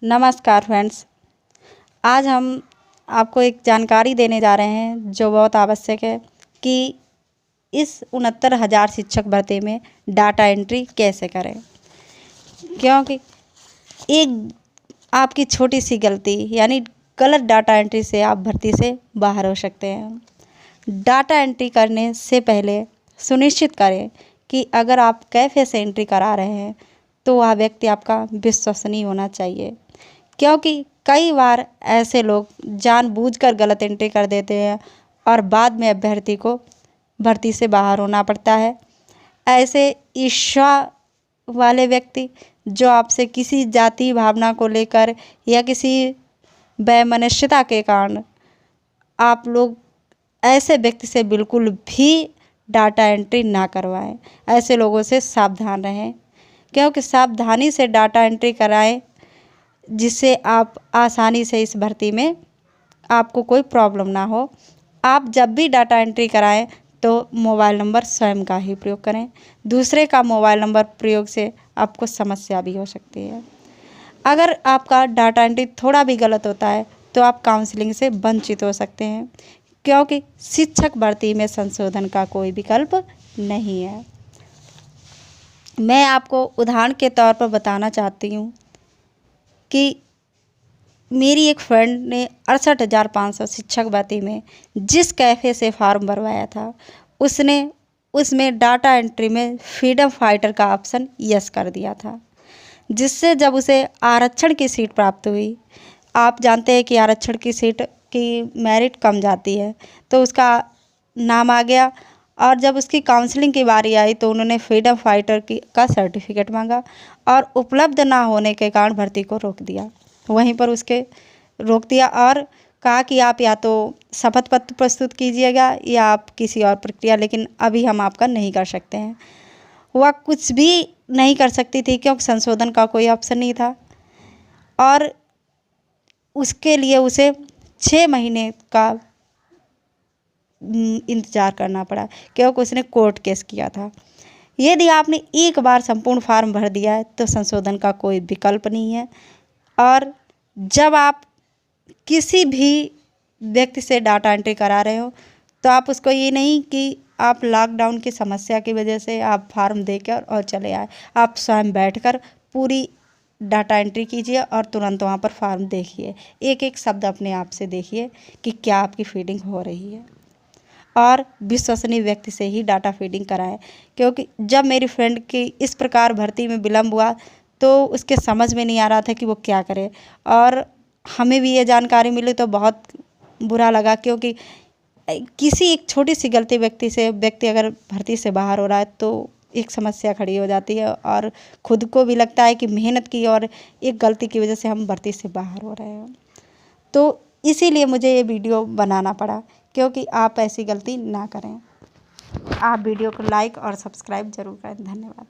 नमस्कार फ्रेंड्स। आज हम आपको एक जानकारी देने जा रहे हैं जो बहुत आवश्यक है कि इस 69,000 शिक्षक भर्ती में डाटा एंट्री कैसे करें। क्योंकि एक आपकी छोटी सी गलती यानी गलत डाटा एंट्री से आप भर्ती से बाहर हो सकते हैं। डाटा एंट्री करने से पहले सुनिश्चित करें कि अगर आप कैफ़े से एंट्री करा रहे हैं तो वह व्यक्ति आपका विश्वसनीय होना चाहिए, क्योंकि कई बार ऐसे लोग जानबूझकर गलत एंट्री कर देते हैं और बाद में अभ्यर्थी को भर्ती से बाहर होना पड़ता है। ऐसे ईर्ष्या वाले व्यक्ति जो आपसे किसी जाति भावना को लेकर या किसी वैमनस्यता के कारण आप लोग ऐसे व्यक्ति से बिल्कुल भी डाटा एंट्री ना करवाएं। ऐसे लोगों से सावधान रहें, क्योंकि सावधानी से डाटा एंट्री कराएं जिससे आप आसानी से इस भर्ती में आपको कोई प्रॉब्लम ना हो। आप जब भी डाटा एंट्री कराएं तो मोबाइल नंबर स्वयं का ही प्रयोग करें। दूसरे का मोबाइल नंबर प्रयोग से आपको समस्या भी हो सकती है। अगर आपका डाटा एंट्री थोड़ा भी गलत होता है तो आप काउंसलिंग से वंचित हो सकते हैं, क्योंकि शिक्षक भर्ती में संशोधन का कोई विकल्प नहीं है। मैं आपको उदाहरण के तौर पर बताना चाहती हूँ कि मेरी एक फ्रेंड ने 68,500 शिक्षक भर्ती में जिस कैफ़े से फॉर्म भरवाया था उसने उसमें डाटा एंट्री में फ्रीडम फाइटर का ऑप्शन यस कर दिया था, जिससे जब उसे आरक्षण की सीट प्राप्त हुई, आप जानते हैं कि आरक्षण की सीट की मेरिट कम जाती है, तो उसका नाम आ गया और जब उसकी काउंसलिंग की बारी आई तो उन्होंने फ्रीडम फाइटर का सर्टिफिकेट मांगा और उपलब्ध ना होने के कारण भर्ती को रोक दिया। वहीं पर उसके रोक दिया और कहा कि आप या तो शपथ पत्र प्रस्तुत कीजिएगा या आप किसी और प्रक्रिया, लेकिन अभी हम आपका नहीं कर सकते हैं। वह कुछ भी नहीं कर सकती थी क्योंकि संशोधन का कोई ऑप्शन नहीं था और उसके लिए उसे 6 महीने का इंतज़ार करना पड़ा, क्योंकि उसने कोर्ट केस किया था। यदि आपने एक बार संपूर्ण फॉर्म भर दिया है तो संशोधन का कोई विकल्प नहीं है। और जब आप किसी भी व्यक्ति से डाटा एंट्री करा रहे हो तो आप उसको ये नहीं कि आप लॉकडाउन की समस्या की वजह से आप फार्म देकर और चले आए। आप स्वयं बैठकर पूरी डाटा एंट्री कीजिए और तुरंत वहाँ पर फार्म देखिए, एक एक शब्द अपने आप से देखिए कि क्या आपकी फीडिंग हो रही है और विश्वसनीय व्यक्ति से ही डाटा फीडिंग कराएं। क्योंकि जब मेरी फ्रेंड की इस प्रकार भर्ती में विलम्ब हुआ तो उसके समझ में नहीं आ रहा था कि वो क्या करे, और हमें भी ये जानकारी मिली तो बहुत बुरा लगा, क्योंकि किसी एक छोटी सी गलती व्यक्ति अगर भर्ती से बाहर हो रहा है तो एक समस्या खड़ी हो जाती है और खुद को भी लगता है कि मेहनत की और एक गलती की वजह से हम भर्ती से बाहर हो रहे हैं। तो इसीलिए मुझे ये वीडियो बनाना पड़ा, क्योंकि आप ऐसी गलती ना करें। आप वीडियो को लाइक और सब्सक्राइब ज़रूर करें। धन्यवाद।